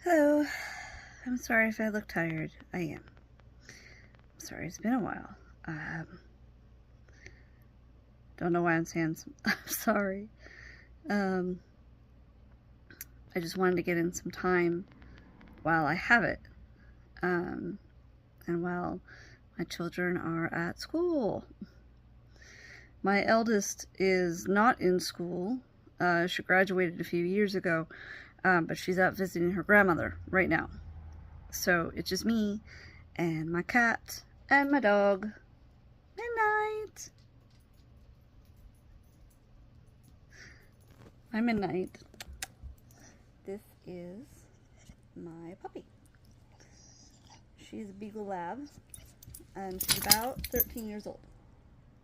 Hello. I'm sorry if I look tired. I am. I'm sorry, it's been a while. Don't know why I'm saying I'm sorry. I just wanted to get in some time while I have it. And while my children are at school. My eldest is not in school. She graduated a few years ago, but she's out visiting her grandmother right now. So it's just me and my cat and my dog. Midnight. Hi, Midnight. This is my puppy. She's a Beagle Lab, and she's about 13 years old.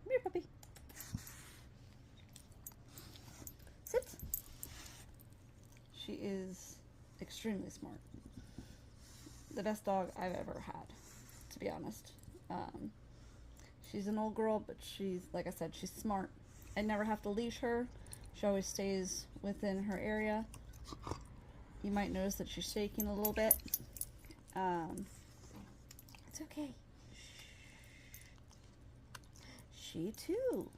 Come here, puppy. Sit. She is extremely smart. The best dog I've ever had, to be honest. She's an old girl, but she's, like I said, she's smart. I never have to leash her. She always stays within her area. You might notice that she's shaking a little bit. It's okay. She too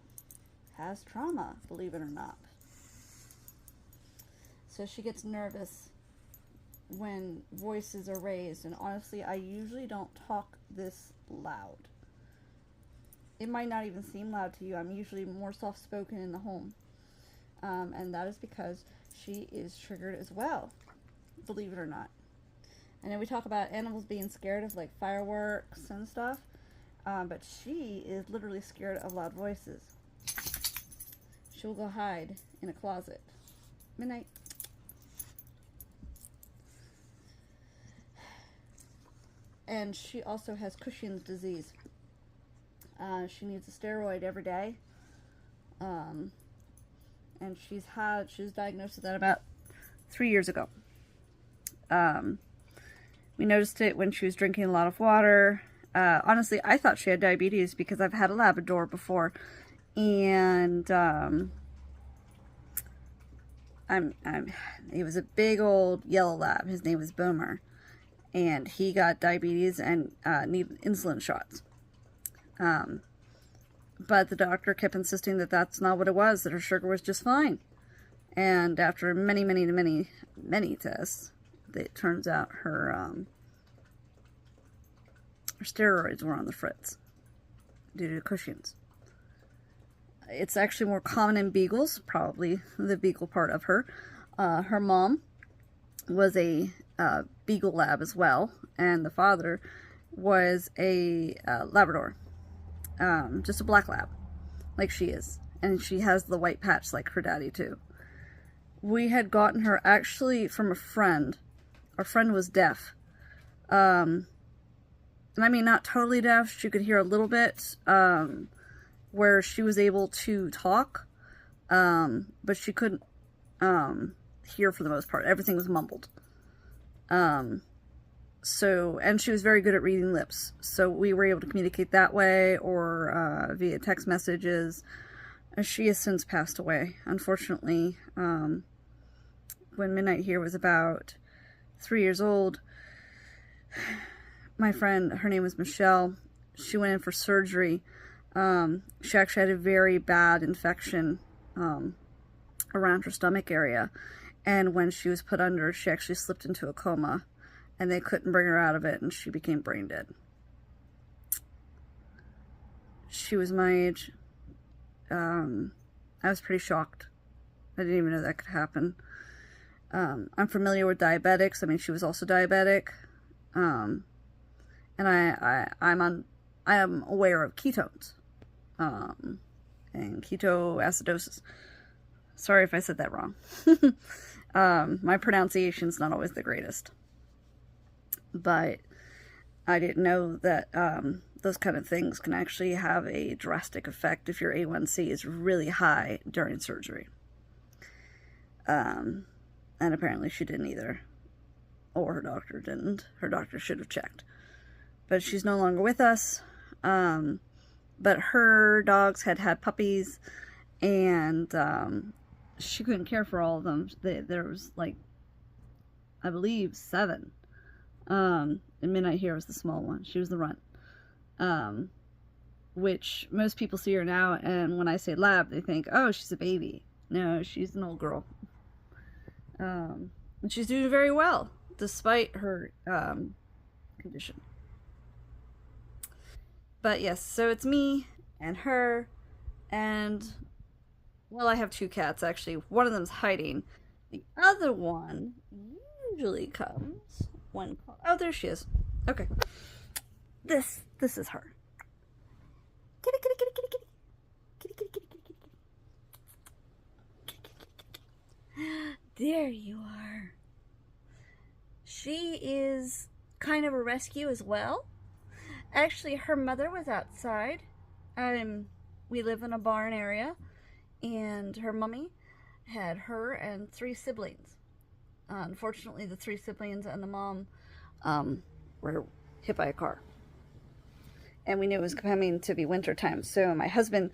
has trauma, believe it or not. So she gets nervous when voices are raised, and honestly, I usually don't talk this loud. It might not even seem loud to you. I'm usually more soft-spoken in the home. And that is because she is triggered as well, believe it or not. I know we talk about animals being scared of like fireworks and stuff, but she is literally scared of loud voices. She'll go hide in a closet. Midnight. And she also has Cushing's disease. She needs a steroid every day. And she was diagnosed with that about 3 years ago. We noticed it when she was drinking a lot of water. Honestly, I thought she had diabetes because I've had a Labrador before, and he was a big old yellow lab. His name was Boomer, and he got diabetes and needed insulin shots. But the doctor kept insisting that that's not what it was, that her sugar was just fine. And after many tests, it turns out her steroids were on the fritz due to Cushing's. It's actually more common in beagles, probably the beagle part of her. Her mom was a beagle lab as well, and the father was a Labrador. Just a black lab, like she is. And she has the white patch like her daddy too. We had gotten her actually from a friend. Our friend was deaf. And I mean not totally deaf. She could hear a little bit, where she was able to talk, but she couldn't hear for the most part. Everything was mumbled. And she was very good at reading lips. So we were able to communicate that way or via text messages. She has since passed away, unfortunately. When Midnight here was about 3 years old, my friend, her name was Michelle, she went in for surgery. She actually had a very bad infection around her stomach area. And when she was put under, she actually slipped into a coma. And they couldn't bring her out of it, and she became brain dead. She was my age. I was pretty shocked. I didn't even know that could happen. I'm familiar with diabetics. I mean, she was also diabetic. And I am aware of ketones. And ketoacidosis. Sorry if I said that wrong. My pronunciation's not always the greatest. But I didn't know that those kind of things can actually have a drastic effect if your A1C is really high during surgery. And apparently she didn't either. Or her doctor didn't. Her doctor should have checked. But she's no longer with us. But her dogs had puppies, and she couldn't care for all of them. There was like I believe 7. And Midnight here was the small one. She was the runt. Which most people see her now, and when I say lab, they think, oh, she's a baby. No, she's an old girl. And she's doing very well, despite her condition. But yes, so it's me and her, and, well, I have 2 cats, actually. One of them's hiding. The other one usually comes when... Oh, there she is. Okay. This is her. Kitty, kitty, kitty, kitty, kitty. Kitty, kitty, kitty, kitty, kitty. Kitty, kitty, kitty, kitty. There you are. She is kind of a rescue as well. Actually, her mother was outside. We live in a barn area, and her mummy had her and 3 siblings. Unfortunately, the 3 siblings and the mom were hit by a car. And we knew it was coming to be winter time, so my husband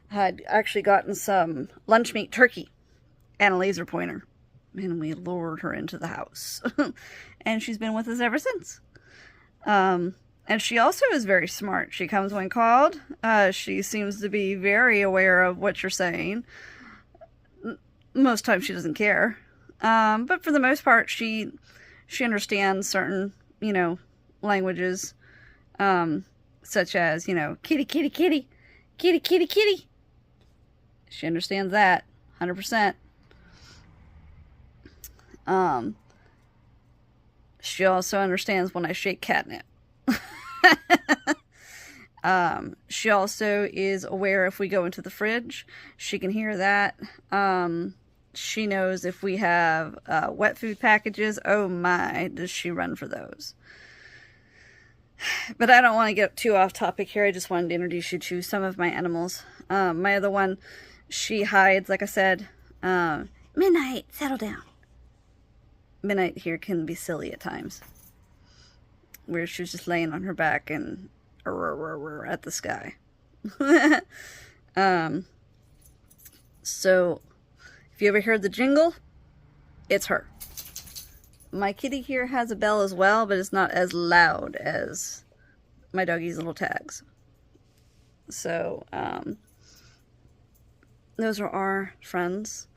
had actually gotten some lunch meat turkey and a laser pointer, and we lured her into the house. And she's been with us ever since. And she also is very smart. She comes when called. She seems to be very aware of what you're saying. Most times she doesn't care. But for the most part, she understands certain, languages. Such as, kitty, kitty, kitty, kitty, kitty, kitty. She understands that 100%. She also understands when I shake catnip. She also is aware if we go into the fridge. She can hear that. She knows if we have wet food packages. Oh my, does she run for those. But I don't want to get too off topic here. I just wanted to introduce you to some of my animals. My other one, she hides, like I said. Midnight, settle down. Midnight here can be silly at times. Where she was just laying on her back and at the sky. So, if you ever heard the jingle, it's her. My kitty here has a bell as well, but it's not as loud as my doggie's little tags. So, those are our friends.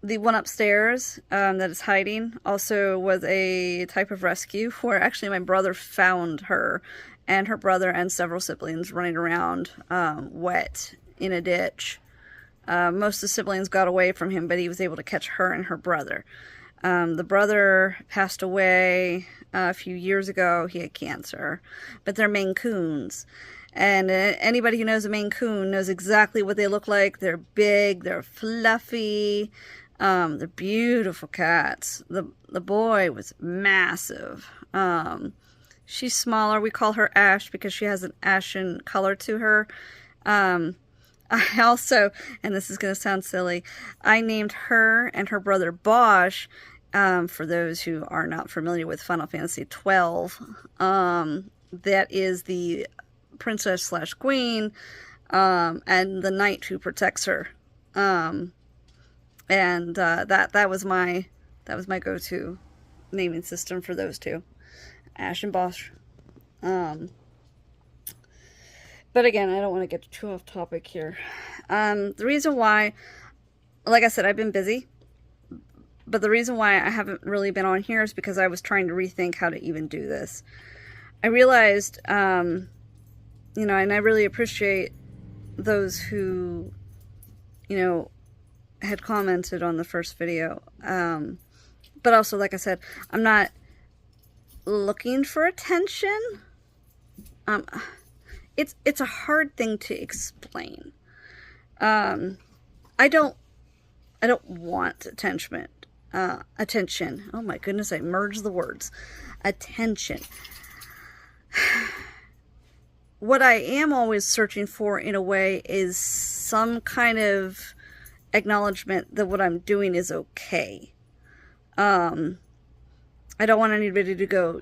The one upstairs that is hiding also was a type of rescue where actually my brother found her and her brother and several siblings running around wet in a ditch. Most of the siblings got away from him, but he was able to catch her and her brother. The brother passed away a few years ago. He had cancer. But they're Maine Coons. And anybody who knows a Maine Coon knows exactly what they look like. They're big. They're fluffy. They're beautiful cats. The boy was massive. She's smaller. We call her Ash because she has an ashen color to her. I also, and this is going to sound silly, I named her and her brother Bosch, for those who are not familiar with Final Fantasy XII. That is the princess/queen, and the knight who protects her. That was my go-to naming system for those two, Ash and Bosch. But again, I don't want to get too off topic here. The reason why, like I said, I've been busy. But the reason why I haven't really been on here is because I was trying to rethink how to even do this. I realized, and I really appreciate those who, had commented on the first video. But also, like I said, I'm not looking for attention. It's a hard thing to explain. I don't want attention. Attention. Oh my goodness, I merged the words. Attention. What I am always searching for, in a way, is some kind of acknowledgement that what I'm doing is okay. I don't want anybody to go,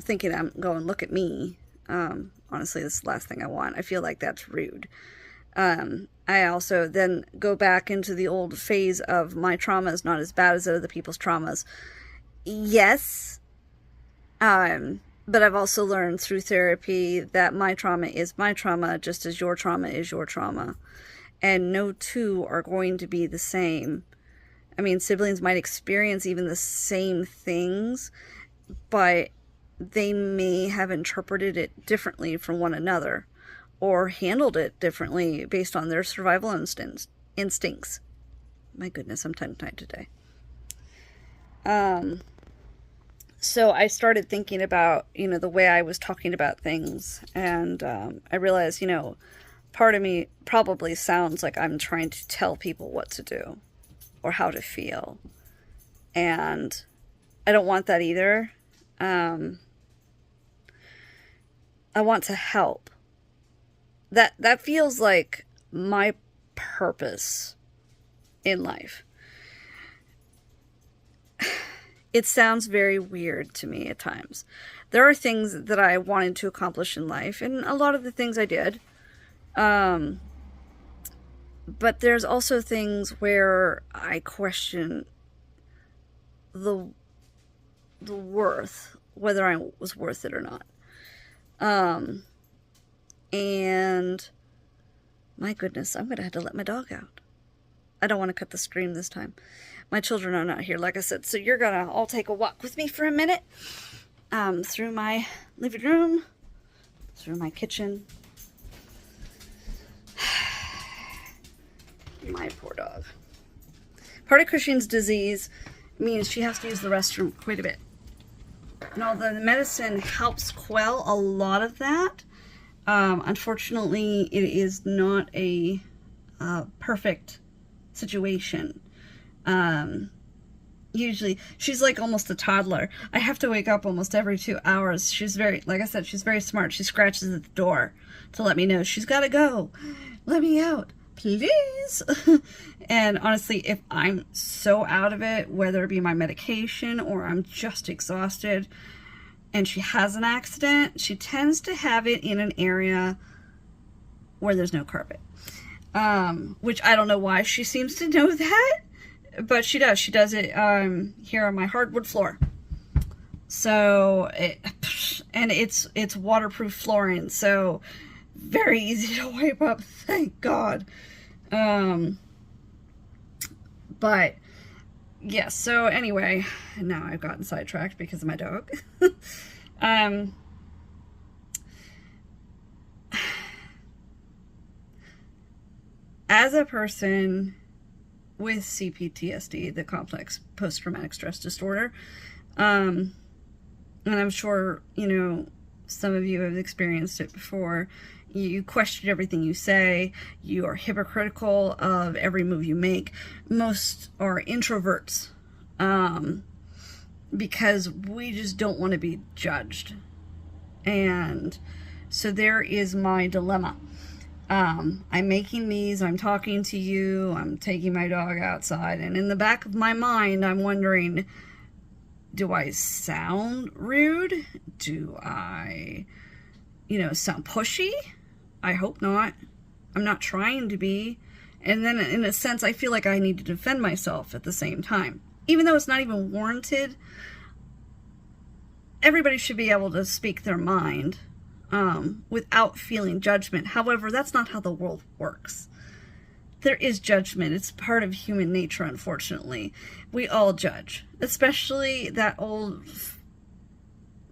thinking I'm going, look at me. Honestly, this is the last thing I want. I feel like that's rude. I also then go back into the old phase of my trauma is not as bad as other people's traumas. yes. But I've also learned through therapy that my trauma is my trauma, just as your trauma is your trauma. And no two are going to be the same. I mean, siblings might experience even the same things, but they may have interpreted it differently from one another or handled it differently based on their survival instincts. My goodness, I'm tongue-tied today. So I started thinking about, the way I was talking about things, and I realized, part of me probably sounds like I'm trying to tell people what to do or how to feel. And I don't want that either. I want to help. That feels like my purpose in life. It sounds very weird to me at times. There are things that I wanted to accomplish in life, and a lot of the things I did. But there's also things where I question the worth, whether I was worth it or not. And my goodness, I'm going to have to let my dog out. I don't want to cut the stream this time. My children are not here, like I said, so you're going to all take a walk with me for a minute, through my living room, through my kitchen. My poor dog. Part of Cushing's disease means she has to use the restroom quite a bit. Now, the medicine helps quell a lot of that. Unfortunately, it is not a perfect situation. Usually, she's like almost a toddler. I have to wake up almost every 2 hours. She's like I said, she's very smart. She scratches at the door to let me know she's got to go. Let me out, please. And honestly, if I'm so out of it, whether it be my medication or I'm just exhausted, and she has an accident, she tends to have it in an area where there's no carpet. Which I don't know why she seems to know that, but she does. She does it here on my hardwood floor. So, it's waterproof flooring, so very easy to wipe up, thank God. But, yeah, so anyway, now I've gotten sidetracked because of my dog. As a person with CPTSD, the complex post-traumatic stress disorder, and I'm sure, some of you have experienced it before, you question everything you say, you are hypocritical of every move you make. Most are introverts, because we just don't want to be judged. And so there is my dilemma. I'm making these, I'm talking to you, I'm taking my dog outside, and in the back of my mind, I'm wondering, do I sound rude? Do I, sound pushy? I hope not. I'm not trying to be. And then in a sense, I feel like I need to defend myself at the same time. Even though it's not even warranted, everybody should be able to speak their mind without feeling judgment. However, that's not how the world works. There is judgment. It's part of human nature, unfortunately. We all judge, especially that old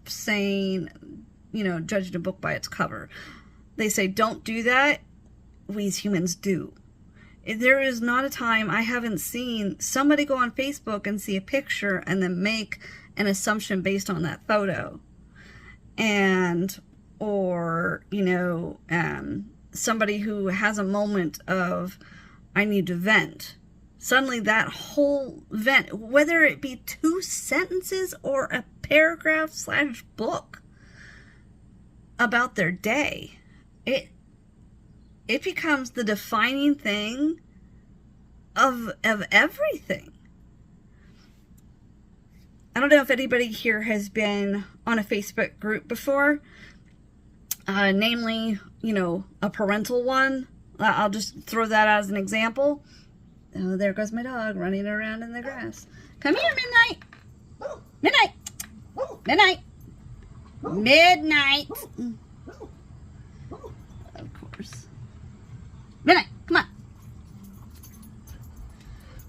saying, judging a book by its cover. They say, don't do that. We as humans do. There is not a time I haven't seen somebody go on Facebook and see a picture and then make an assumption based on that photo. Or somebody who has a moment of, I need to vent. Suddenly that whole vent, whether it be 2 sentences or a paragraph/book about their day, it becomes the defining thing of everything. I don't know if anybody here has been on a Facebook group before, namely, a parental one. I'll just throw that as an example. Oh, there goes my dog running around in the grass. Come here, Midnight. No, Midnight. Midnight. Of course. Midnight, come on.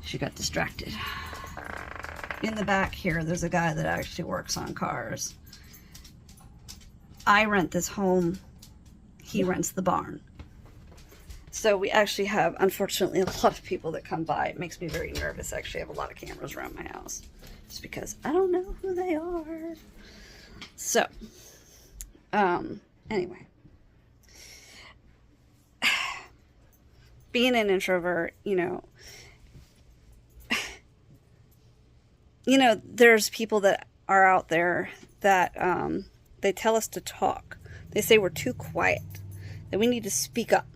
She got distracted. In the back here, there's a guy that actually works on cars. I rent this home. He rents the barn. So we actually have, unfortunately, a lot of people that come by. It makes me very nervous. Actually, I have a lot of cameras around my house. Just because I don't know who they are. So, anyway. Being an introvert, there's people that are out there that they tell us to talk. They say we're too quiet, that we need to speak up.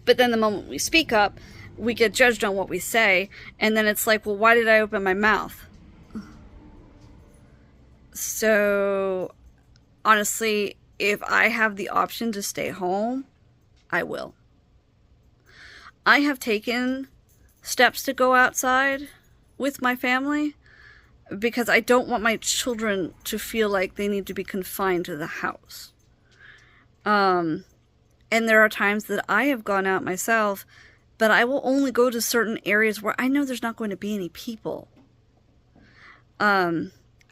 But then the moment we speak up, we get judged on what we say, and then it's like, well, why did I open my mouth? So, honestly, if I have the option to stay home, I will. I have taken steps to go outside with my family because I don't want my children to feel like they need to be confined to the house. And there are times that I have gone out myself, but I will only go to certain areas where I know there's not going to be any people.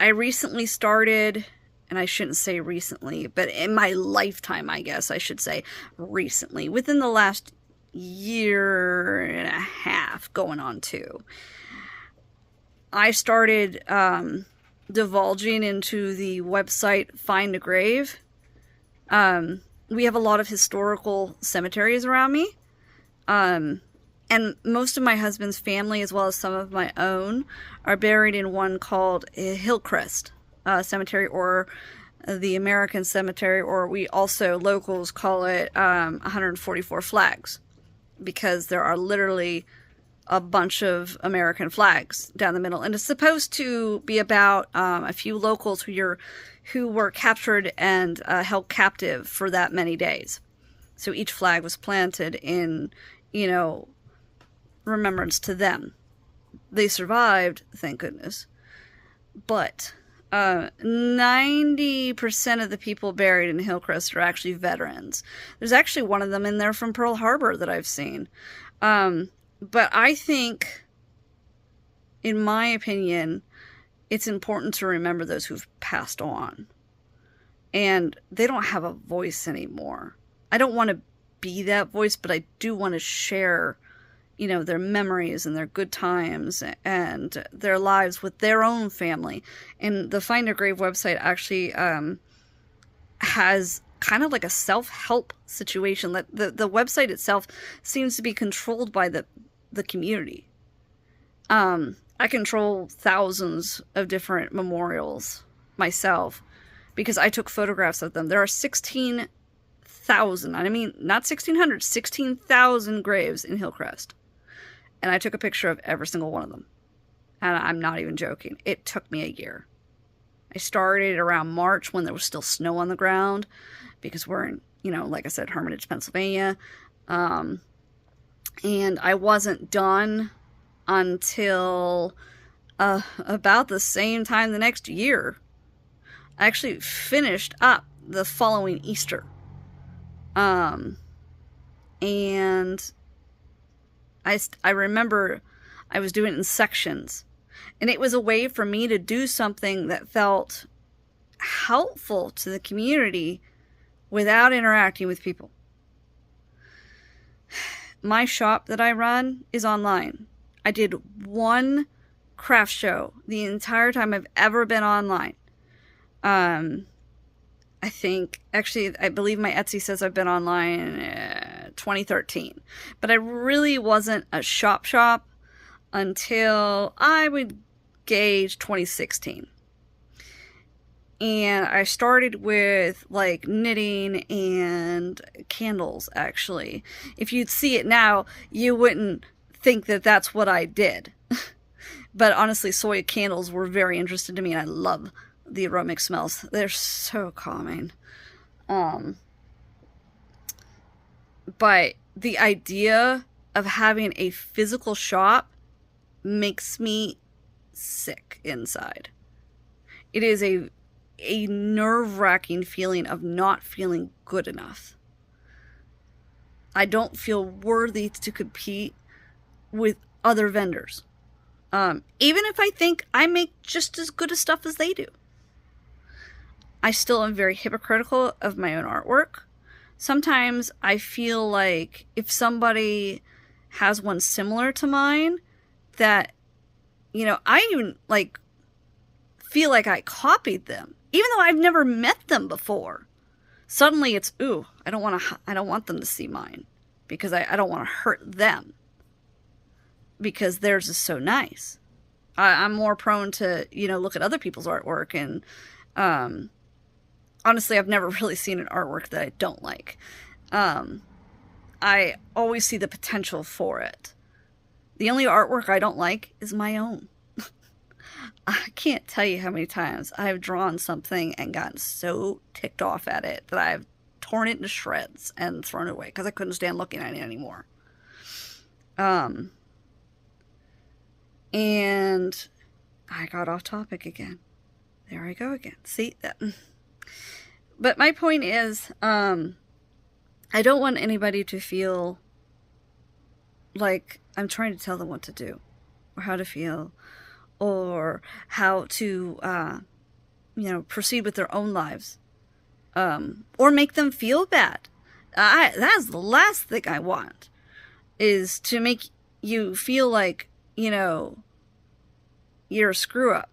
I recently started, and I shouldn't say recently, but in my lifetime, I guess I should say recently, within the last year and a half, going on 2, I started divulging into the website Find a Grave. We have a lot of historical cemeteries around me. And most of my husband's family, as well as some of my own, are buried in one called Hillcrest Cemetery, or the American Cemetery, or we also, locals, call it 144 Flags, because there are literally a bunch of American flags down the middle. And it's supposed to be about a few locals who were captured and held captive for that many days. So each flag was planted in, remembrance to them. They survived, thank goodness. But 90% of the people buried in Hillcrest are actually veterans. There's actually one of them in there from Pearl Harbor that I've seen. But I think, in my opinion, it's important to remember those who've passed on. And they don't have a voice anymore. I don't want to be that voice, but I do want to share, their memories and their good times and their lives with their own family. And the Find a Grave website actually has kind of like a self-help situation. The website itself seems to be controlled by the community. I control thousands of different memorials myself because I took photographs of them. There are 16,000, I mean, not 1,600, 16,000 graves in Hillcrest. And I took a picture of every single one of them. And I'm not even joking. It took me a year. I started around March when there was still snow on the ground because we're in, like I said, Hermitage, Pennsylvania. And I wasn't done until about the same time the next year. I actually finished up the following Easter. And I remember I was doing it in sections. And it was a way for me to do something that felt helpful to the community without interacting with people. My shop that I run is online. I did one craft show the entire time I've ever been online. I believe my Etsy says I've been online 2013. But I really wasn't a shop until I would gauge 2016. And I started with like knitting and candles, actually. If you'd see it now, you wouldn't think that that's what I did. But honestly, soy candles were very interesting to me, and I love the aromatic smells. They're so calming. But the idea of having a physical shop makes me sick inside. It is a a nerve-wracking feeling of not feeling good enough. I don't feel worthy to compete with other vendors. Even if I think I make just as good a stuff as they do. I still am very hypocritical of my own artwork. Sometimes I feel like if somebody has one similar to mine, that, you know, I even like feel like I copied them, even though I've never met them before. Suddenly it's, ooh, I don't want them to see mine, because I don't want to hurt them, because theirs is so nice. I'm more prone to, you know, look at other people's artwork, and honestly, I've never really seen an artwork that I don't like. I always see the potential for it. The only artwork I don't like is my own. I can't tell you how many times I've drawn something and gotten so ticked off at it that I've torn it into shreds and thrown it away because I couldn't stand looking at it anymore. And I got off topic again. There I go again. See that? But my point is, I don't want anybody to feel like I'm trying to tell them what to do, or how to feel, or how to, you know, proceed with their own lives, or make them feel bad. That's the last thing I want, is to make you feel like, you know, you're a screw up,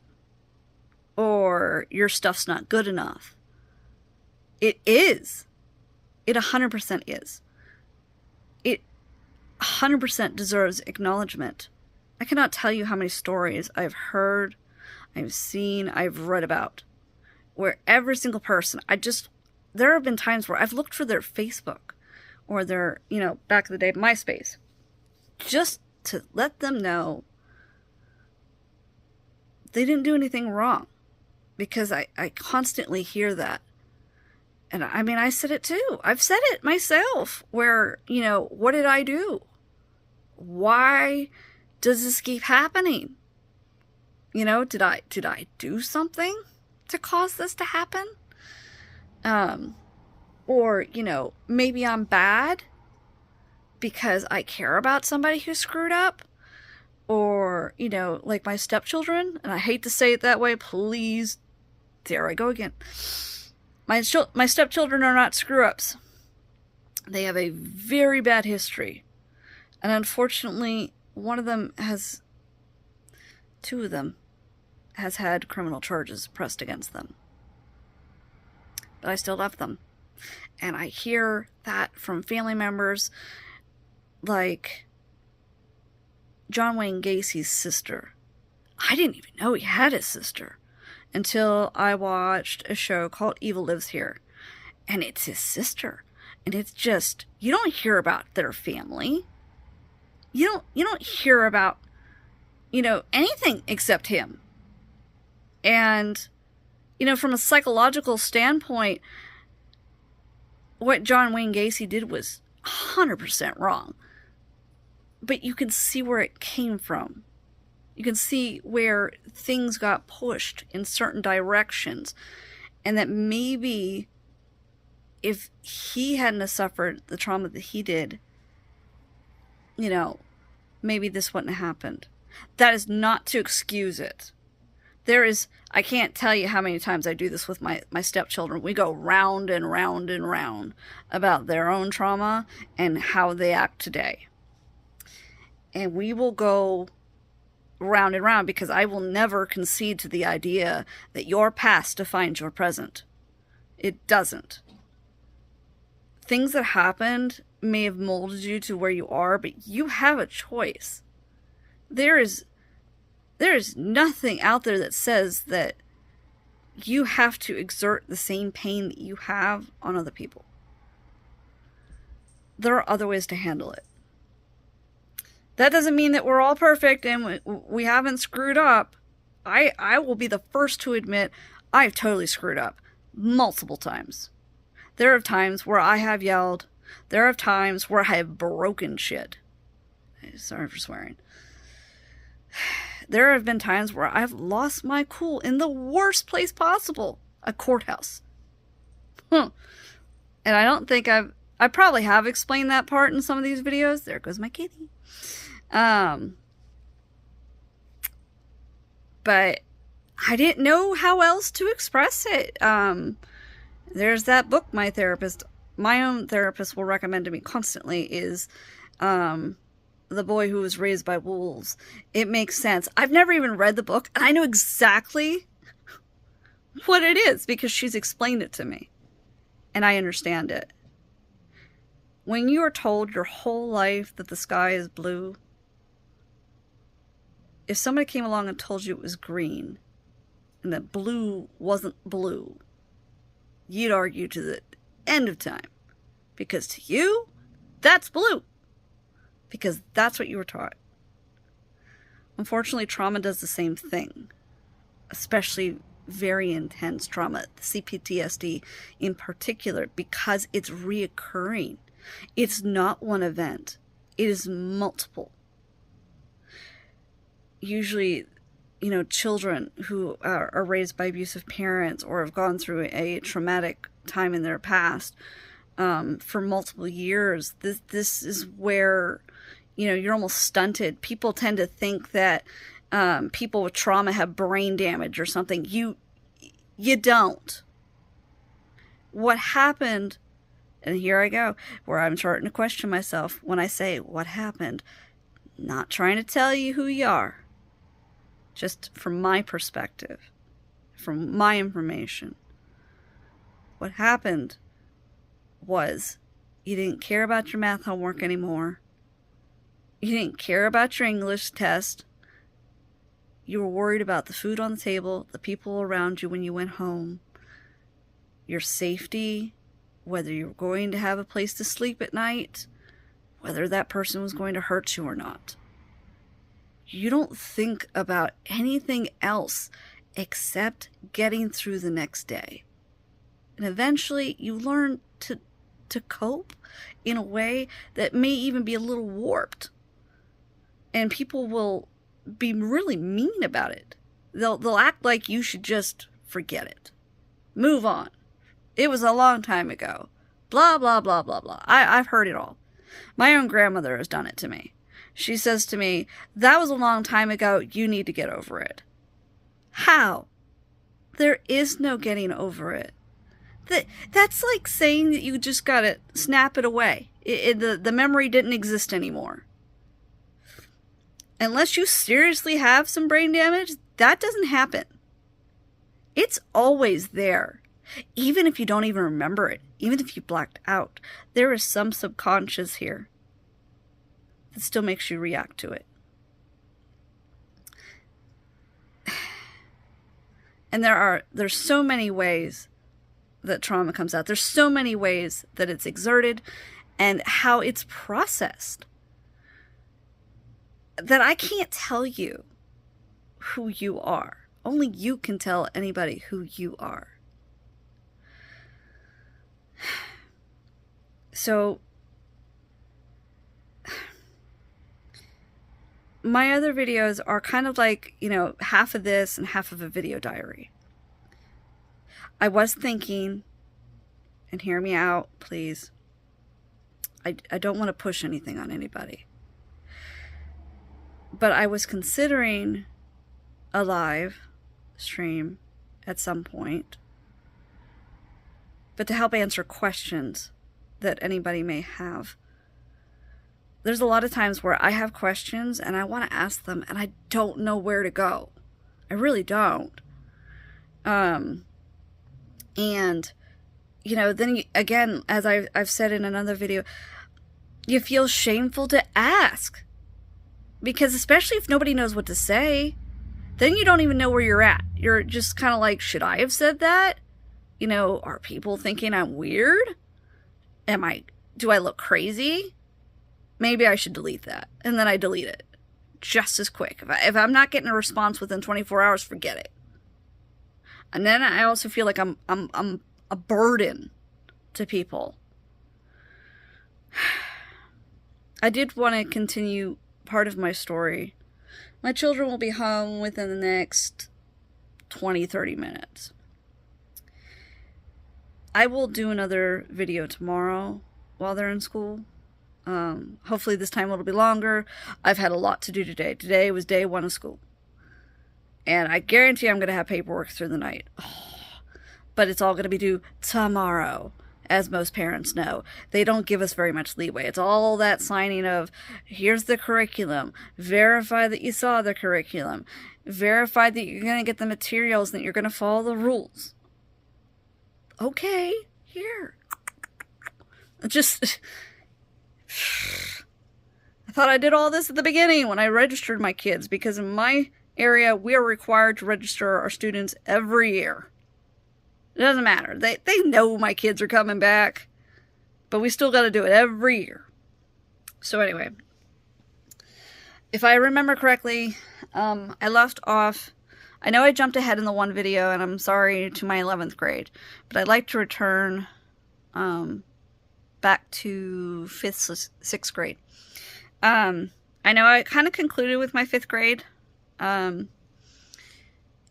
or your stuff's not good enough. It is. It 100% is. It 100% deserves acknowledgement. I cannot tell you how many stories I've heard, I've seen, I've read about, where every single person, there have been times where I've looked for their Facebook, or their, you know, back in the day, MySpace, just to let them know they didn't do anything wrong, because I constantly hear that. And I mean, I said it too. I've said it myself, where, you know, what did I do? Why does this keep happening? You know, did I do something to cause this to happen? Or, you know, maybe I'm bad because I care about somebody who screwed up. Or, you know, like my stepchildren, and I hate to say it that way, please, there I go again. My stepchildren are not screw-ups. They have a very bad history. And unfortunately, two of them has had criminal charges pressed against them. But I still love them. And I hear that from family members, like John Wayne Gacy's sister. I didn't even know he had a sister until I watched a show called Evil Lives Here. And it's his sister. And it's just, you don't hear about their family. You don't hear about, you know, anything except him. And, you know, from a psychological standpoint, what John Wayne Gacy did was 100% wrong. But you can see where it came from. You can see where things got pushed in certain directions. And that maybe if he hadn't have suffered the trauma that he did, you know, maybe this wouldn't have happened. That is not to excuse it. I can't tell you how many times I do this with my stepchildren. We go round and round and round about their own trauma and how they act today. And we will go round and round, because I will never concede to the idea that your past defines your present. It doesn't. Things that happened may have molded you to where you are, but you have a choice. There is nothing out there that says that you have to exert the same pain that you have on other people. There are other ways to handle it. That doesn't mean that we're all perfect and we haven't screwed up. I will be the first to admit I've totally screwed up multiple times. There are times where I have yelled. There are times where I have broken shit. Sorry for swearing. There have been times where I've lost my cool in the worst place possible. a courthouse. And I don't think I probably have explained that part in some of these videos. There goes my kitty. But I didn't know how else to express it. There's that book my own therapist will recommend to me constantly is The Boy Who Was Raised by Wolves. It makes sense. I've never even read the book, and I know exactly what it is because she's explained it to me. And I understand it. When you are told your whole life that the sky is blue, if somebody came along and told you it was green, and that blue wasn't blue, you'd argue to the end of time. Because to you, that's blue. Because that's what you were taught. Unfortunately, trauma does the same thing. Especially very intense trauma, the C-PTSD in particular, because it's reoccurring. It's not one event. It is multiple. Usually, you know, children who are raised by abusive parents or have gone through a traumatic time in their past for multiple years, this is where, you know, you're almost stunted. People tend to think that people with trauma have brain damage or something. You don't. What happened, and here I go, where I'm starting to question myself when I say what happened. Not trying to tell you who you are. Just from my perspective, from my information. What happened was you didn't care about your math homework anymore. You didn't care about your English test. You were worried about the food on the table, the people around you when you went home, your safety, whether you were going to have a place to sleep at night, whether that person was going to hurt you or not. You don't think about anything else except getting through the next day. And eventually you learn to cope in a way that may even be a little warped. And people will be really mean about it. They'll act like you should just forget it. Move on. It was a long time ago. Blah, blah, blah, blah, blah. I've heard it all. My own grandmother has done it to me. She says to me, that was a long time ago, you need to get over it. How? There is no getting over it. That's like saying that you just gotta snap it away. The memory didn't exist anymore. Unless you seriously have some brain damage, that doesn't happen. It's always there. Even if you don't even remember it, even if you blacked out, there is some subconscious here that still makes you react to it. And there's so many ways that trauma comes out. There's so many ways that it's exerted and how it's processed that I can't tell you who you are. Only you can tell anybody who you are. So my other videos are kind of like, you know, half of this and half of a video diary. I was thinking, and hear me out, please. I don't want to push anything on anybody. But I was considering a live stream at some point. But to help answer questions that anybody may have. There's a lot of times where I have questions and I want to ask them and I don't know where to go. I really don't. And, you know, then again, as I've said in another video, you feel shameful to ask. Because especially if nobody knows what to say, then you don't even know where you're at. You're just kind of like, should I have said that? You know, are people thinking I'm weird? Do I look crazy? Maybe I should delete that. And then I delete it just as quick. If I'm not getting a response within 24 hours, forget it. And then I also feel like I'm a burden to people. I did want to continue part of my story. My children will be home within the next 20-30 minutes. I will do another video tomorrow while they're in school. Hopefully this time it'll be longer. I've had a lot to do today. Today was day 1 of school. And I guarantee I'm going to have paperwork through the night. But it's all going to be due tomorrow, as most parents know. They don't give us very much leeway. It's all that signing of, here's the curriculum, verify that you saw the curriculum, verify that you're going to get the materials, and that you're going to follow the rules. Okay, here. Just, I thought I did all this at the beginning when I registered my kids, because in my area, we are required to register our students every year. It doesn't matter. They know my kids are coming back, but we still got to do it every year. So anyway, if I remember correctly, I left off, I know I jumped ahead in the one video, and I'm sorry to my 11th grade, but I'd like to return back to 5th, 6th grade. I know I kind of concluded with my 5th grade, and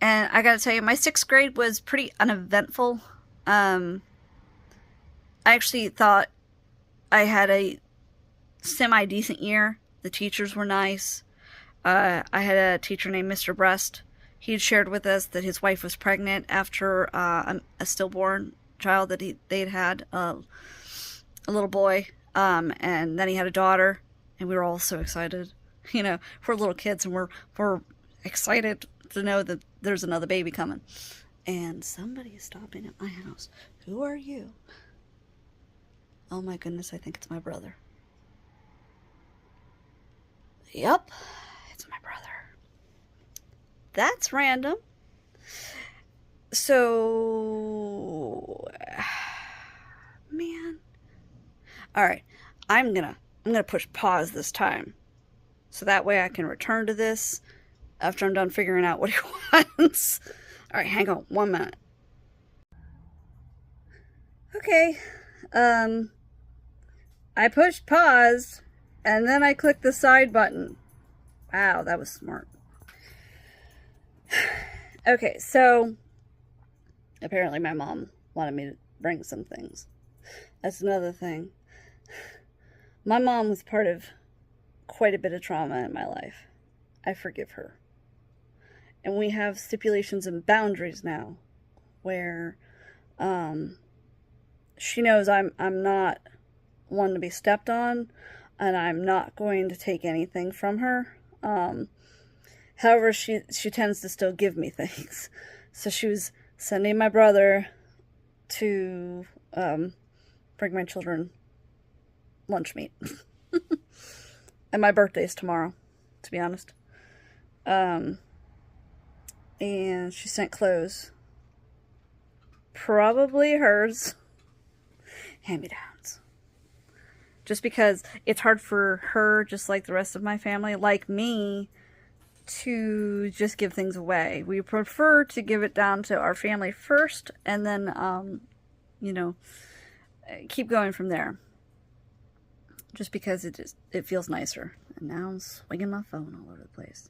I gotta tell you, my 6th grade was pretty uneventful. I actually thought I had a semi-decent year. The teachers were nice. I had a teacher named Mr. Breast. He had shared with us that his wife was pregnant after a stillborn child that they'd had, a little boy, and then he had a daughter, and we were all so excited. You know, we're little kids, and we're excited to know that there's another baby coming. And somebody is stopping at my house. Who are you? Oh my goodness, I think it's my brother. Yep, it's my brother. That's random. So, man. Alright, I'm gonna push pause this time, so that way I can return to this after I'm done figuring out what he wants. Alright, hang on 1 minute. Okay, I pushed pause, and then I clicked the side button. Wow, that was smart. Okay, so apparently my mom wanted me to bring some things. That's another thing. My mom was part of quite a bit of trauma in my life. I forgive her. And we have stipulations and boundaries now where she knows I'm not one to be stepped on, and I'm not going to take anything from her. However, she tends to still give me things. So she was sending my brother to bring my children lunch meat. And my birthday's tomorrow, to be honest. And she sent clothes. Probably hers. Hand-me-downs. Just because it's hard for her, just like the rest of my family, like me, to just give things away. We prefer to give it down to our family first, and then, you know, keep going from there. Just because it feels nicer. And now I'm swinging my phone all over the place.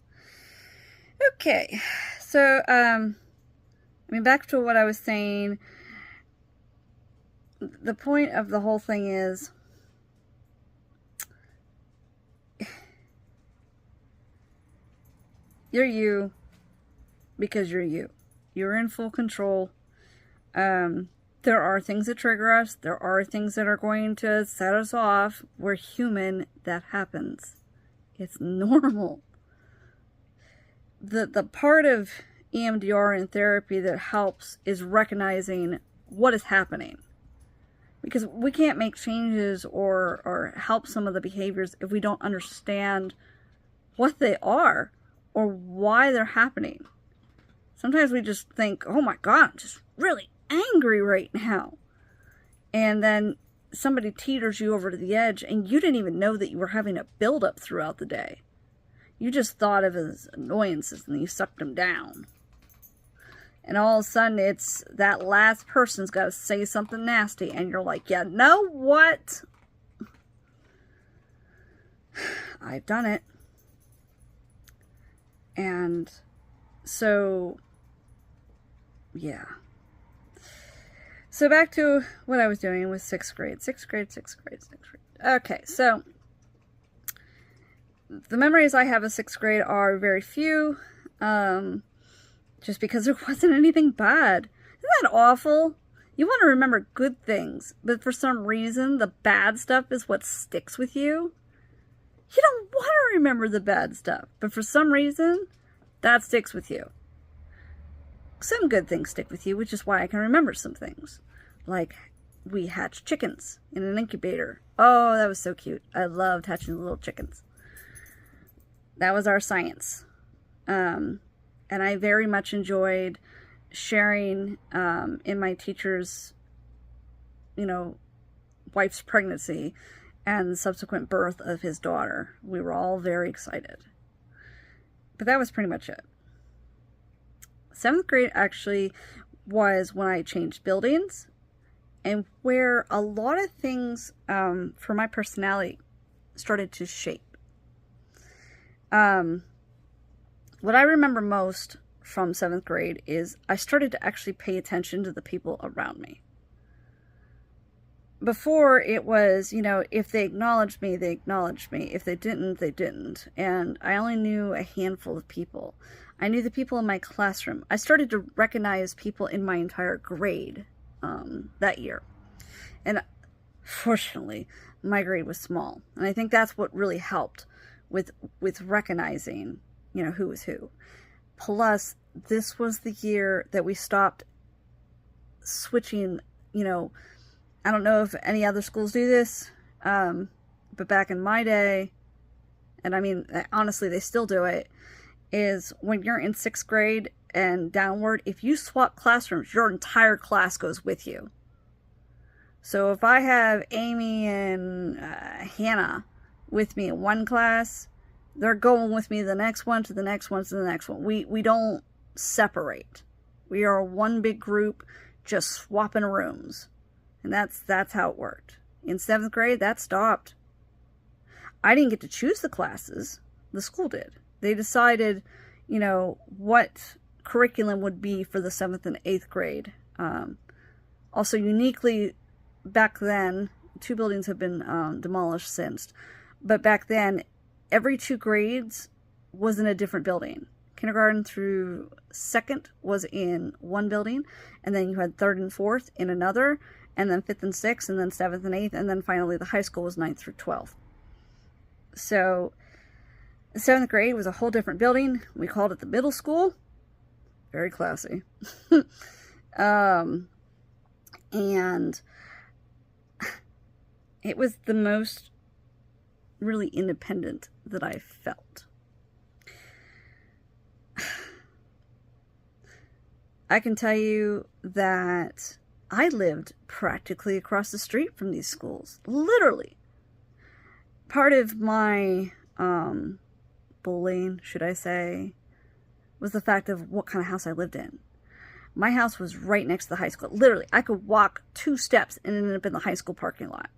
Okay, so, back to what I was saying. The point of the whole thing is, you're you because you're you. You're in full control. There are things that trigger us. There are things that are going to set us off. We're human. That happens. It's normal. The part of EMDR and therapy that helps is recognizing what is happening. Because we can't make changes or help some of the behaviors if we don't understand what they are or why they're happening. Sometimes we just think, oh my God, I'm just really angry right now. And then somebody teeters you over to the edge and you didn't even know that you were having a buildup throughout the day. You just thought of it as annoyances and you sucked them down. And all of a sudden it's that last person's got to say something nasty and you're like, yeah, know what? I've done it. And so, yeah. So back to what I was doing with 6th grade. 6th grade. Okay, so the memories I have of 6th grade are very few, just because there wasn't anything bad. Isn't that awful? You want to remember good things, but for some reason, the bad stuff is what sticks with you. You don't want to remember the bad stuff, but for some reason, that sticks with you. Some good things stick with you, which is why I can remember some things. Like, we hatched chickens in an incubator. Oh, that was so cute. I loved hatching the little chickens. That was our science. And I very much enjoyed sharing in my teacher's, wife's pregnancy and the subsequent birth of his daughter. We were all very excited. But that was pretty much it. 7th grade actually was when I changed buildings and where a lot of things for my personality started to shape. What I remember most from 7th grade is I started to actually pay attention to the people around me. Before, it was, if they acknowledged me, they acknowledged me. If they didn't, they didn't. And I only knew a handful of people. I knew the people in my classroom. I started to recognize people in my entire grade that year. And fortunately, my grade was small. And I think that's what really helped with recognizing, who was who. Plus, this was the year that we stopped switching, I don't know if any other schools do this, but back in my day, and I mean, honestly, they still do it, is when you're in 6th grade and downward, if you swap classrooms, your entire class goes with you. So if I have Amy and Hannah with me in one class, they're going with me the next one, to the next one, to the next one. We don't separate. We are one big group just swapping rooms. And that's how it worked. In 7th grade, that stopped. I didn't get to choose the classes. The school did. They decided, what curriculum would be for the 7th and 8th grade. Also, uniquely, back then, 2 buildings have been demolished since. But back then, every 2 grades was in a different building. Kindergarten through 2nd was in one building. And then you had 3rd and 4th in another. And then 5th and 6th, and then 7th and 8th, and then finally the high school was 9th through 12th. So, 7th grade was a whole different building. We called it the middle school. Very classy. And it was the most really independent that I felt. I can tell you that I lived practically across the street from these schools. Literally. Part of my bullying, should I say, was the fact of what kind of house I lived in. My house was right next to the high school. Literally, I could walk 2 steps and end up in the high school parking lot.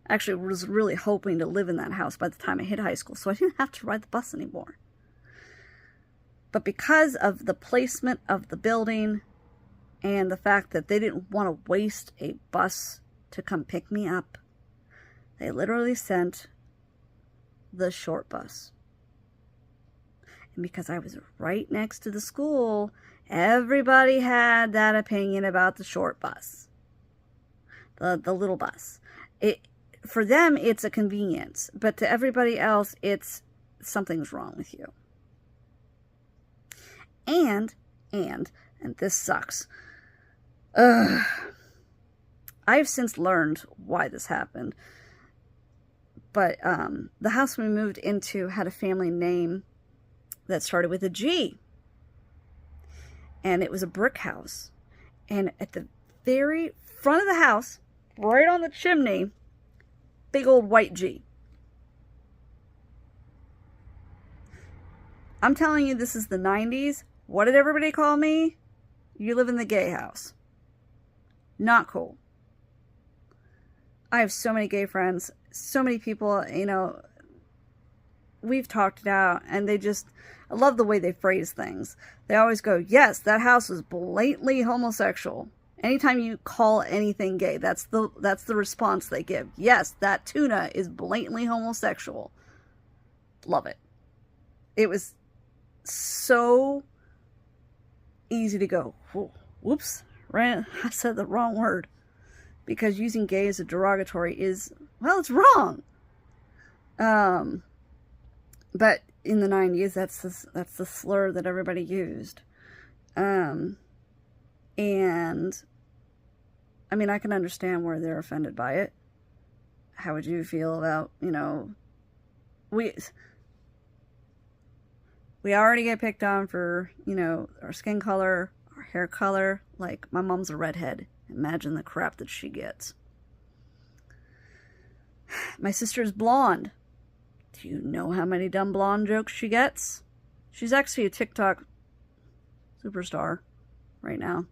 Actually, I was really hoping to live in that house by the time I hit high school, so I didn't have to ride the bus anymore. But because of the placement of the building and the fact that they didn't want to waste a bus to come pick me up, they literally sent the short bus. And because I was right next to the school, everybody had that opinion about the short bus. The little bus. For them, it's a convenience. But to everybody else, it's something's wrong with you. And this sucks. I've since learned why this happened. But the house we moved into had a family name that started with a G. And it was a brick house. And at the very front of the house, right on the chimney, big old white G. I'm telling you, this is the 90s. What did everybody call me? You live in the gay house. Not cool. I have so many gay friends. So many people, we've talked it out, and I love the way they phrase things. They always go, yes, that house was blatantly homosexual. Anytime you call anything gay, that's the response they give. Yes, that tuna is blatantly homosexual. Love it. It was so easy to go, whoops, right? I said the wrong word. Because using gay as a derogatory is, well, it's wrong. But in the 90s, that's the slur that everybody used. And I mean, I can understand where they're offended by it. How would you feel about, we already get picked on for, our skin color, our hair color. Like, my mom's a redhead. Imagine the crap that she gets. My sister's blonde. Do you know how many dumb blonde jokes she gets? She's actually a TikTok superstar right now.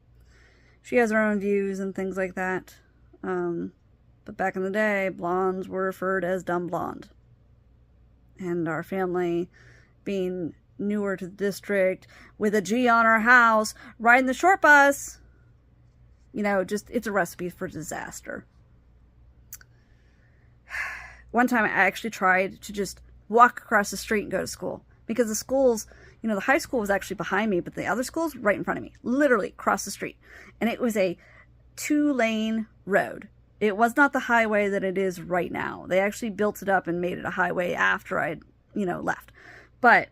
She has her own views and things like that. But back in the day, blondes were referred as dumb blonde. And our family, being newer to the district, with a G on our house, riding the short bus, it's a recipe for disaster. One time I actually tried to just walk across the street and go to school. Because the schools, the high school was actually behind me, but the other school's right in front of me. Literally across the street. And it was a 2-lane road. It was not the highway that it is right now. They actually built it up and made it a highway after I, left. But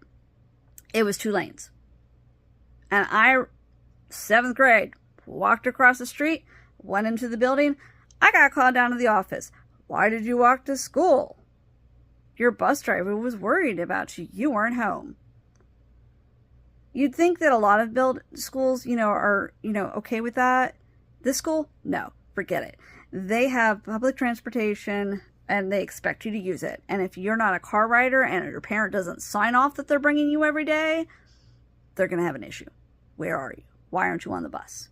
it was 2 lanes. And I, 7th grade, walked across the street, went into the building. I got called down to the office. Why did you walk to school? Your bus driver was worried about you. You weren't home. You'd think that a lot of schools, are, okay with that. This school, no, forget it. They have public transportation and they expect you to use it. And if you're not a car rider and your parent doesn't sign off that they're bringing you every day, they're going to have an issue. Where are you? Why aren't you on the bus?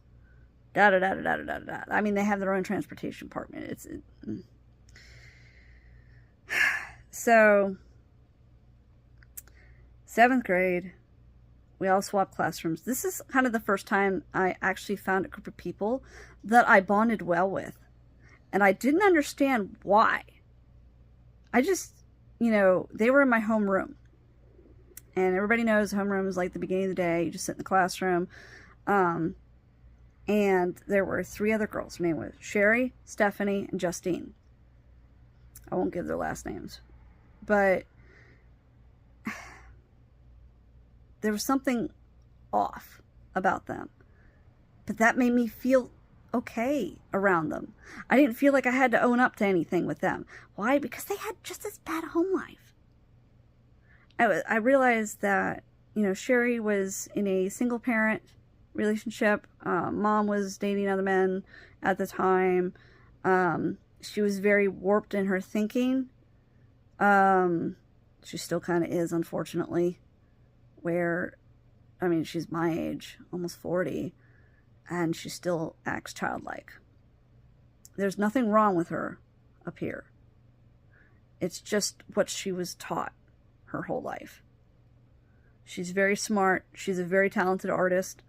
Da da da da da da da. I mean, they have their own transportation department. So, 7th grade, we all swapped classrooms. This is kind of the first time I actually found a group of people that I bonded well with. And I didn't understand why. I just, they were in my homeroom. And everybody knows homeroom is like the beginning of the day. You just sit in the classroom. And there were 3 other girls. Her name was Sherry, Stephanie, and Justine. I won't give their last names. But there was something off about them. But that made me feel okay around them. I didn't feel like I had to own up to anything with them. Why? Because they had just as bad home life. I realized that, Sherry was in a single parent relationship. Mom was dating other men at the time. She was very warped in her thinking. She still kind of is, unfortunately. She's my age, almost 40, and she still acts childlike. There's nothing wrong with her up here. It's just what she was taught her whole life. She's very smart. She's a very talented artist.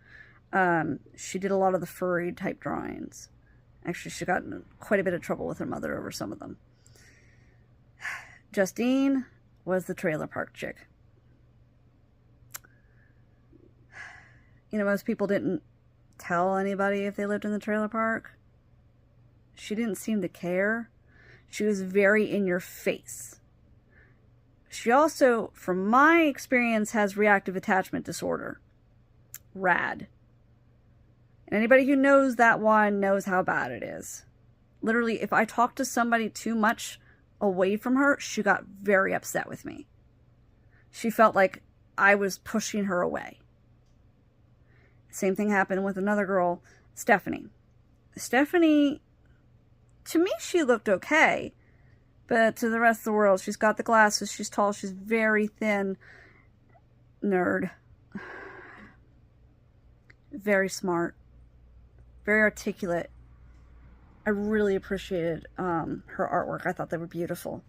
She did a lot of the furry type drawings. Actually, she got in quite a bit of trouble with her mother over some of them. Justine was the trailer park chick. Most people didn't tell anybody if they lived in the trailer park. She didn't seem to care. She was very in your face. She also, from my experience, has reactive attachment disorder. RAD. And anybody who knows that one knows how bad it is. Literally, if I talked to somebody too much away from her, she got very upset with me. She felt like I was pushing her away. Same thing happened with another girl, Stephanie. Stephanie, to me, she looked okay. But to the rest of the world, she's got the glasses, she's tall, she's very thin. Nerd. Very smart. Very articulate. I really appreciated her artwork. I thought they were beautiful.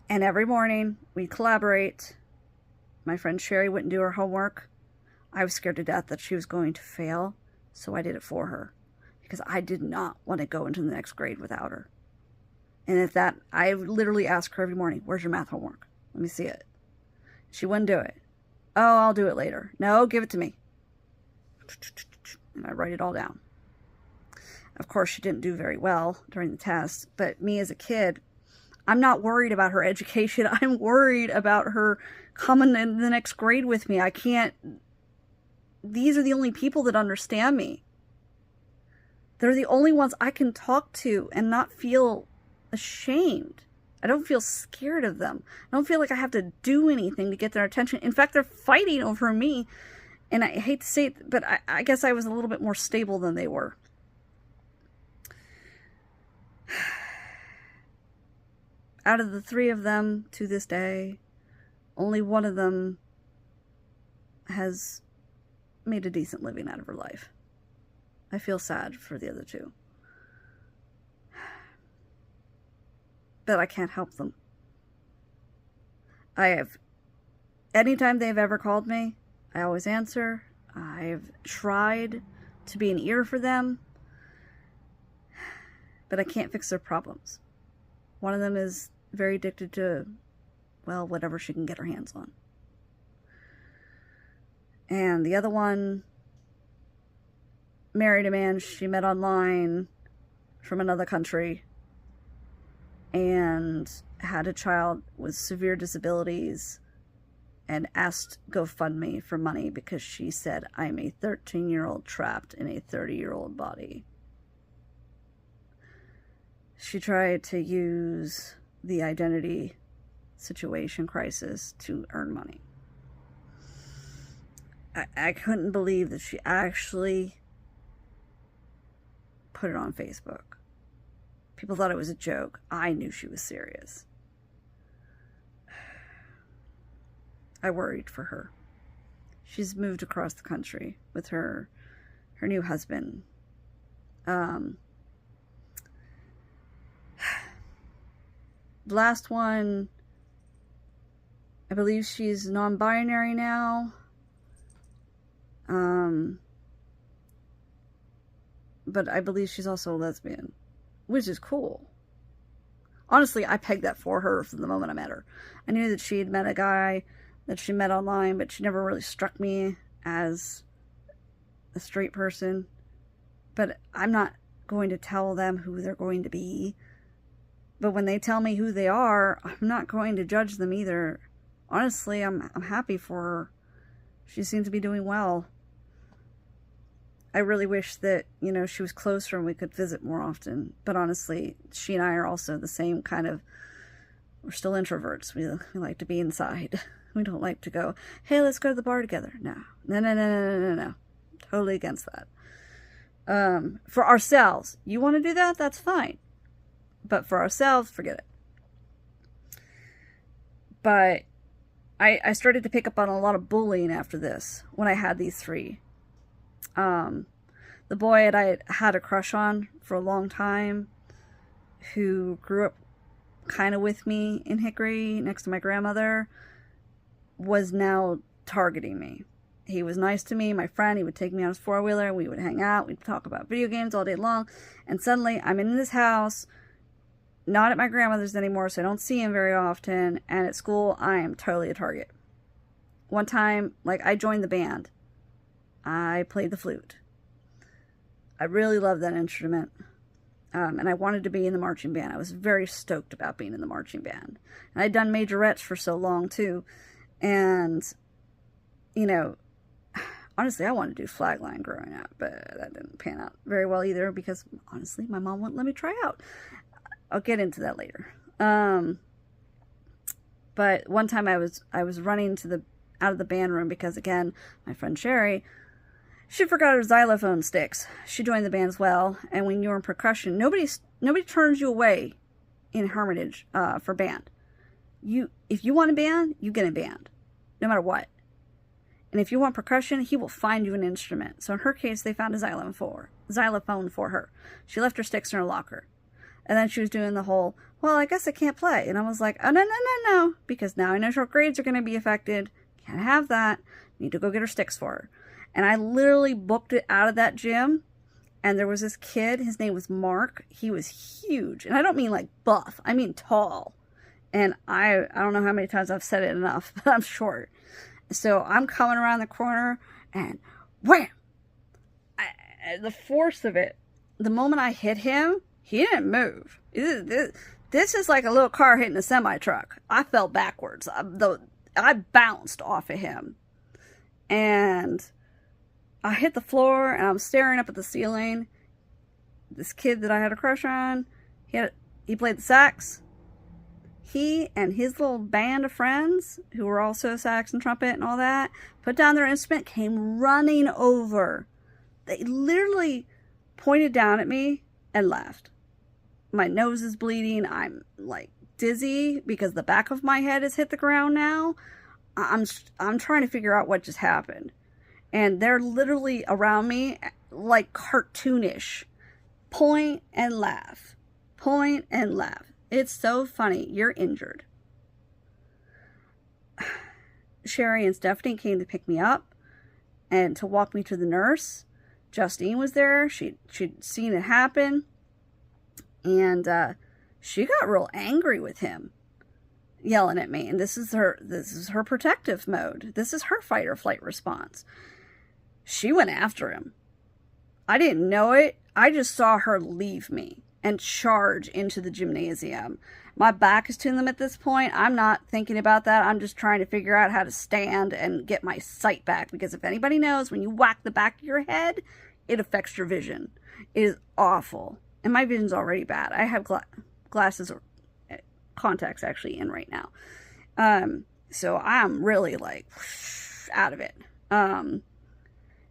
And every morning, we'd collaborate. My friend Sherry wouldn't do her homework. I was scared to death that she was going to fail. So I did it for her because I did not want to go into the next grade without her. And if that, I literally ask her every morning, where's your math homework? Let me see it. She wouldn't do it. Oh, I'll do it later. No, give it to me. And I write it all down. Of course, she didn't do very well during the test, but me as a kid, I'm not worried about her education. I'm worried about her coming in the next grade with me. I can't, these are the only people that understand me. They're the only ones I can talk to and not feel ashamed. I don't feel scared of them. I don't feel like I have to do anything to get their attention. In fact, they're fighting over me. And I hate to say it, but I guess I was a little bit more stable than they were. Out of the 3 of them to this day, only one of them has made a decent living out of her life. I feel sad for the other 2. But I can't help them. Anytime they've ever called me, I always answer. I've tried to be an ear for them, but I can't fix their problems. One of them is very addicted to, well, whatever she can get her hands on. And the other one married a man she met online from another country and had a child with severe disabilities and asked GoFundMe for money because she said, I'm a 13-year-old trapped in a 30-year-old body. She tried to use the identity situation crisis to earn money. I couldn't believe that she actually put it on Facebook. People thought it was a joke. I knew she was serious. I worried for her. She's moved across the country with her new husband. The last one, I believe she's non-binary now. But I believe she's also a lesbian, which is cool. Honestly, I pegged that for her from the moment I met her. I knew that she had met a guy that she met online, but she never really struck me as a straight person. But I'm not going to tell them who they're going to be. But when they tell me who they are, I'm not going to judge them either. Honestly, I'm happy for her. She seems to be doing well. I really wish that, she was closer and we could visit more often. But honestly, she and I are also the same kind of, we're still introverts. We like to be inside. We don't like to go, hey, let's go to the bar together. No. Totally against that. For ourselves, you want to do that? That's fine. But for ourselves, forget it. But I started to pick up on a lot of bullying after this, when I had these 3. The boy that I had a crush on for a long time, who grew up kind of with me in Hickory next to my grandmother, was now targeting me. He was nice to me, my friend. He would take me on his 4-wheeler. We would hang out. We'd talk about video games all day long. And suddenly I'm in this house, not at my grandmother's anymore, so I don't see him very often. And at school, I am totally a target. One time, I joined the band. I played the flute. I really loved that instrument. And I wanted to be in the marching band. I was very stoked about being in the marching band. And I'd done majorettes for so long, too. And, honestly, I wanted to do flagline growing up, but that didn't pan out very well either because, honestly, my mom wouldn't let me try out. I'll get into that later. But one time I was running out of the band room because, again, my friend Sherry, she forgot her xylophone sticks. She joined the band as well. And when you're in percussion, nobody turns you away in Hermitage for band. If you want a band, you get a band, no matter what. And if you want percussion, he will find you an instrument. So in her case, they found a xylophone for her. She left her sticks in her locker. And then she was doing the whole, well, I guess I can't play. And I was like, oh, no. Because now I know her grades are going to be affected. Can't have that. Need to go get her sticks for her. And I literally booked it out of that gym. And there was this kid, his name was Mark. He was huge. And I don't mean like buff, I mean tall. And I don't know how many times I've said it enough, but I'm short. So I'm coming around the corner and wham! The force of it, the moment I hit him, he didn't move. This is like a little car hitting a semi-truck. I fell backwards. I bounced off of him. And I hit the floor and I'm staring up at the ceiling. This kid that I had a crush on, he played the sax. He and his little band of friends, who were also sax and trumpet and all that, put down their instrument, came running over. They literally pointed down at me and laughed. My nose is bleeding. I'm like dizzy because the back of my head has hit the ground now. I'm trying to figure out what just happened. And they're literally around me like cartoonish. Point and laugh. Point and laugh. It's so funny. You're injured. Sherry and Stephanie came to pick me up and to walk me to the nurse. Justine was there. She'd seen it happen. And she got real angry with him, yelling at me. And this is her protective mode. This is her fight or flight response. She went after him. I didn't know it. I just saw her leave me and charge into the gymnasium. My back is to them at this point. I'm not thinking about that. I'm just trying to figure out how to stand and get my sight back. Because if anybody knows, when you whack the back of your head, it affects your vision. It is awful. And my vision's already bad. I have glasses or contacts actually in right now. So I'm really like out of it.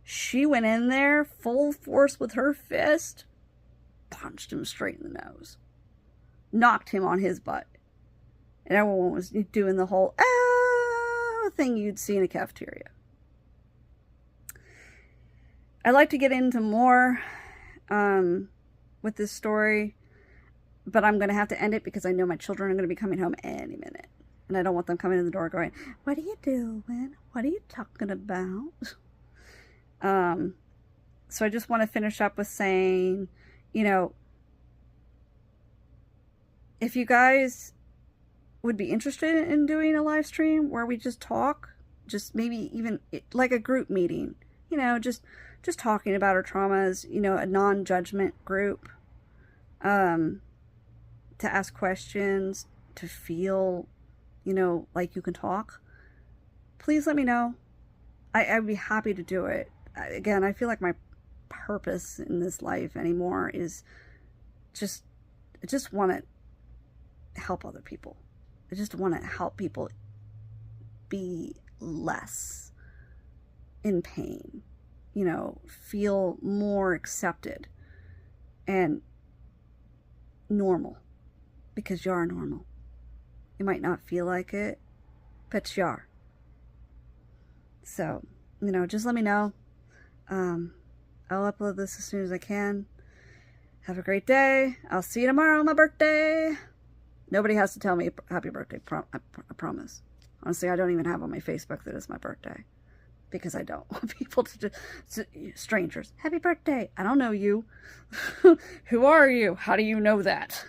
She went in there full force with her fist, punched him straight in the nose, knocked him on his butt. And everyone was doing the whole thing you'd see in a cafeteria. I'd like to get into more with this story, but I'm going to have to end it because I know my children are going to be coming home any minute. And I don't want them coming in the door going, "What are you doing? What are you talking about?" So I just want to finish up with saying, you know, if you guys would be interested in doing a live stream where we just talk, just maybe even like a group meeting, you know, just talking about our traumas, you know, a non-judgment group, to ask questions, to feel, you know, like you can talk, please let me know. I'd be happy to do it. Again, I feel like my purpose in this life anymore is I just want to help other people. I just want to help people be less in pain, you know, feel more accepted and normal, because you are normal. You might not feel like it, but you are. So, you know, just let me know. I'll upload this as soon as I can. Have a great day. I'll see you tomorrow on my birthday. Nobody has to tell me happy birthday. I promise. Honestly, I don't even have on my Facebook that it's my birthday, because I don't want people to strangers, happy birthday. I don't know you. Who are you? How do you know that?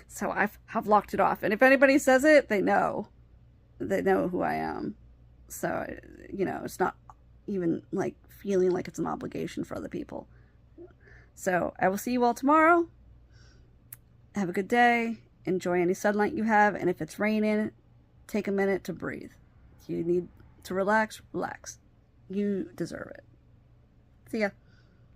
So I've locked it off. And if anybody says it, they know who I am. So, you know, it's not even like feeling like it's an obligation for other people. So I will see you all tomorrow. Have a good day. Enjoy any sunlight you have. And if it's raining, take a minute to breathe. If you need to relax, relax. You deserve it. See ya.